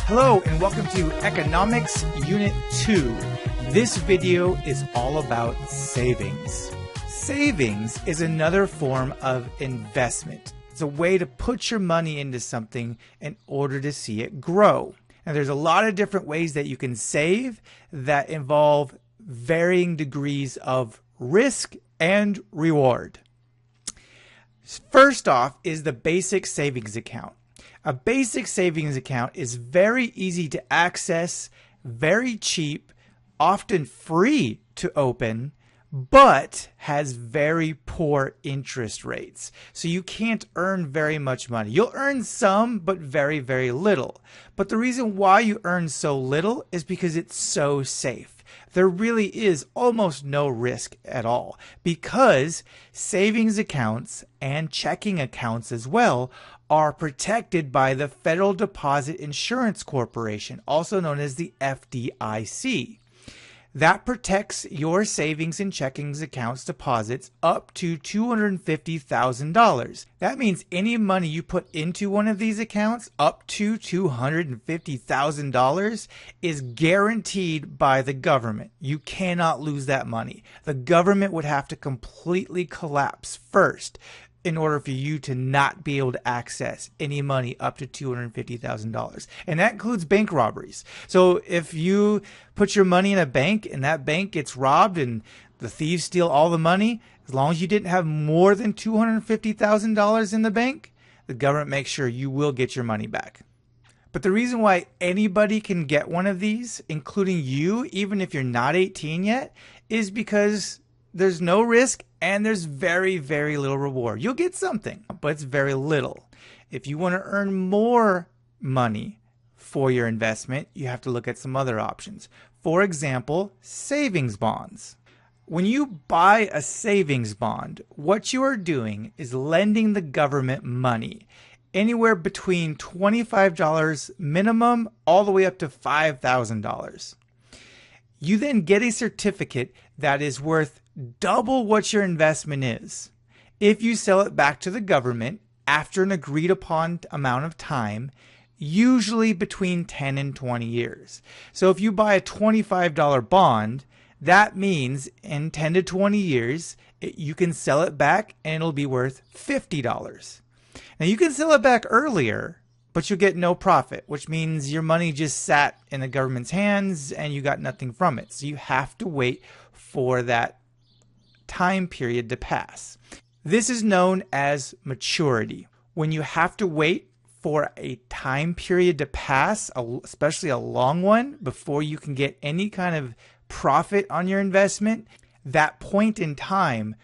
Hello and welcome to Economics Unit 2. This video is all about savings. Savings is another form of investment. It's a way to put your money into something in order to see it grow. And there's a lot of different ways that you can save that involve varying degrees of risk and reward. First off is the basic savings account. A basic savings account is very easy to access, very cheap, often free to open, but has very poor interest rates. So you can't earn very much money. You'll earn some, but very, very little. But the reason why you earn so little is because it's so safe. There really is almost no risk at all because savings accounts and checking accounts as well are protected by the Federal Deposit Insurance Corporation, also known as the FDIC. That protects your savings and checking accounts deposits up to $250,000. That means any money you put into one of these accounts up to $250,000 is guaranteed by the government. You cannot lose that money. The government would have to completely collapse first in order for you to not be able to access any money up to $250,000. And that includes bank robberies. So if you put your money in a bank and that bank gets robbed and the thieves steal all the money, as long as you didn't have more than $250,000 in the bank, the government makes sure you will get your money back. But the reason why anybody can get one of these, including you, even if you're not 18 yet, is because there's no risk and there's very, very little reward. You'll get something, but it's very little. If you want to earn more money for your investment, you have to look at some other options. For example, savings bonds. When you buy a savings bond, what you are doing is lending the government money, anywhere between $25 minimum all the way up to $5,000. You then get a certificate that is worth double what your investment is. If you sell it back to the government after an agreed upon amount of time, usually between 10 and 20 years. So if you buy a $25 bond, that means in 10 to 20 years, you can sell it back and it'll be worth $50. Now you can sell it back earlier, but you'll get no profit, which means your money just sat in the government's hands and you got nothing from it. So you have to wait for that time period to pass. This is known as maturity. When you have to wait for a time period to pass, especially a long one, before you can get any kind of profit on your investment, that point in time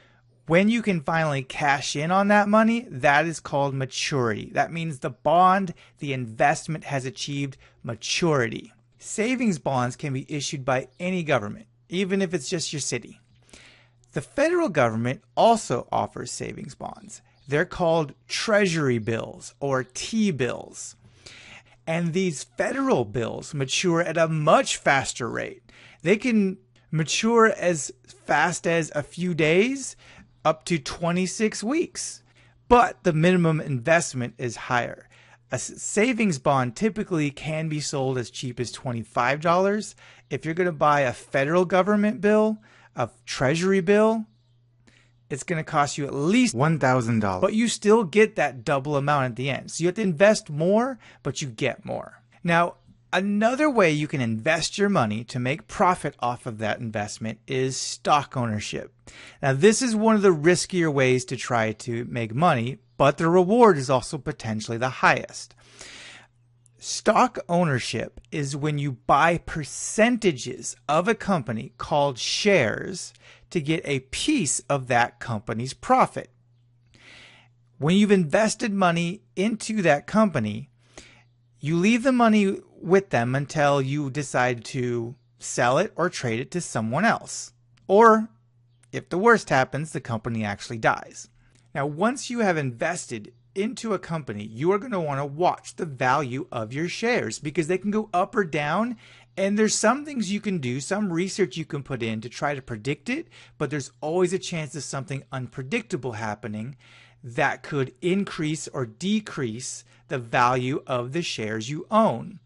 when you can finally cash in on that money, that is called maturity. That means the bond, the investment has achieved maturity. Savings bonds can be issued by any government, even if it's just your city. The federal government also offers savings bonds. They're called treasury bills or T-bills. And these federal bills mature at a much faster rate. They can mature as fast as a few days up to 26 weeks. But the minimum investment is higher. A savings bond typically can be sold as cheap as $25. If you're going to buy a federal government bill, a treasury bill, it's going to cost you at least $1,000. But you still get that double amount at the end. So you have to invest more, but you get more. Now, another way you can invest your money to make profit off of that investment is stock ownership. Now, this is one of the riskier ways to try to make money, but the reward is also potentially the highest. Stock ownership is when you buy percentages of a company called shares to get a piece of that company's profit. When you've invested money into that company, you leave the money with them until you decide to sell it or trade it to someone else. Or, if the worst happens, the company actually dies. Now, once you have invested into a company, you are going to want to watch the value of your shares because they can go up or down. And there's some things you can do, some research you can put in to try to predict it, but there's always a chance of something unpredictable happening that could increase or decrease the value of the shares you own.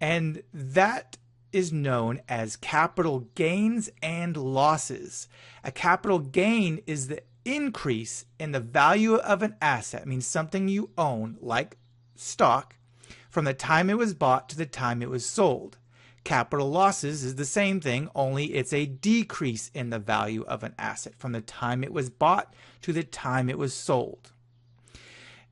And that is known as capital gains and losses. A capital gain is the increase in the value of an asset, means something you own, like stock, from the time it was bought to the time it was sold. Capital losses is the same thing, only it's a decrease in the value of an asset from the time it was bought to the time it was sold.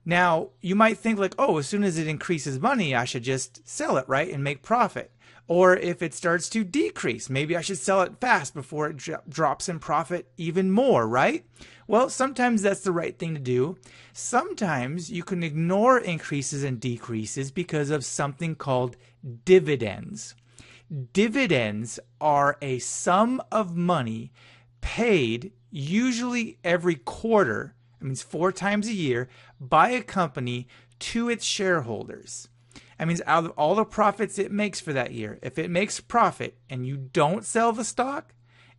Now, you might think like, oh, as soon as it increases money, I should just sell it, right, and make profit. Or if it starts to decrease, maybe I should sell it fast before it drops in profit even more, right? Well, sometimes that's the right thing to do. Sometimes you can ignore increases and decreases because of something called dividends. Dividends are a sum of money paid usually every quarter, it means 4 times a year, by a company to its shareholders. That means out of all the profits it makes for that year, if it makes profit and you don't sell the stock,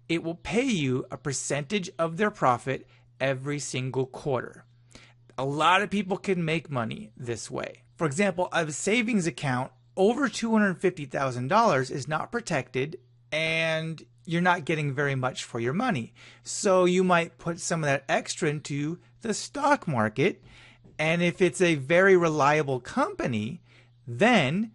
it will pay you a percentage of their profit every single quarter. A lot of people can make money this way. For example, a savings account over $250,000 is not protected and you're not getting very much for your money. So you might put some of that extra into the stock market, and if it's a very reliable company, then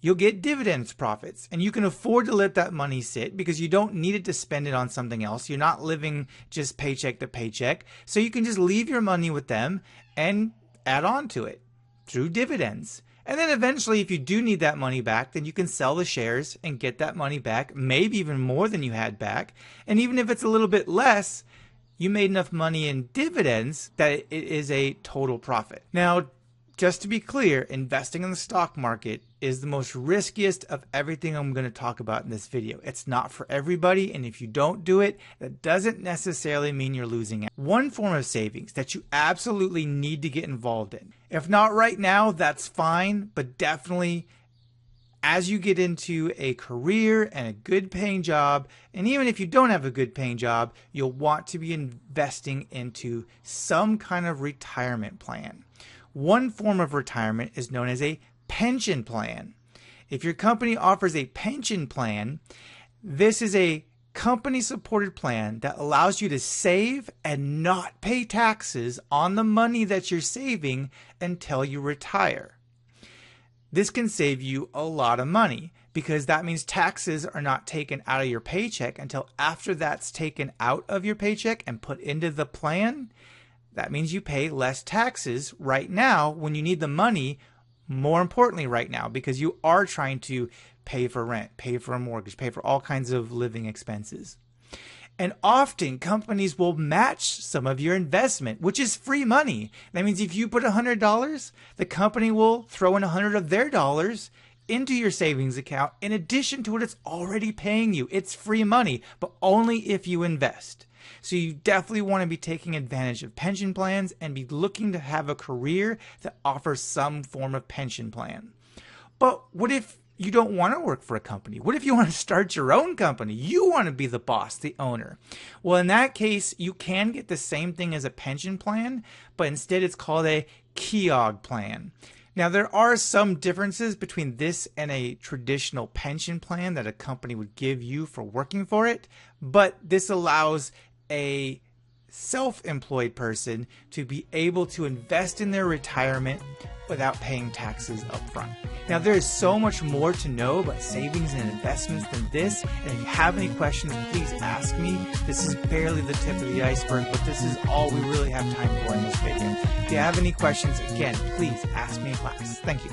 you'll get dividends profits, and you can afford to let that money sit because you don't need it to spend it on something else. You're not living just paycheck to paycheck, so you can just leave your money with them and add on to it through dividends. And then eventually, if you do need that money back, then you can sell the shares and get that money back, maybe even more than you had back. And even if it's a little bit less, you made enough money in dividends that it is a total profit. Now, just to be clear, investing in the stock market is the most riskiest of everything I'm going to talk about in this video. It's not for everybody, and if you don't do it, that doesn't necessarily mean you're losing out. One form of savings that you absolutely need to get involved in. If not right now, that's fine, but definitely as you get into a career and a good paying job, and even if you don't have a good paying job, you'll want to be investing into some kind of retirement plan. One form of retirement is known as a pension plan. If your company offers a pension plan, this is a company-supported plan that allows you to save and not pay taxes on the money that you're saving until you retire. This can save you a lot of money because that means taxes are not taken out of your paycheck until after that's taken out of your paycheck and put into the plan. That means you pay less taxes right now when you need the money, more importantly right now, because you are trying to pay for rent, pay for a mortgage, pay for all kinds of living expenses. And often companies will match some of your investment, which is free money. That means if you put $100, the company will throw in $100 of their dollars into your savings account in addition to what it's already paying you. It's free money, but only if you invest. So you definitely want to be taking advantage of pension plans and be looking to have a career that offers some form of pension plan. But what if you don't want to work for a company? What if you want to start your own company? You want to be the boss, the owner. Well, in that case, you can get the same thing as a pension plan, but instead it's called a KEOG plan. Now, there are some differences between this and a traditional pension plan that a company would give you for working for it, but this allows a self-employed person to be able to invest in their retirement without paying taxes up front. Now, there is so much more to know about savings and investments than this, and if you have any questions, please ask me. This is barely the tip of the iceberg, but this is all we really have time for in this video. If you have any questions, again, please ask me in class. Thank you.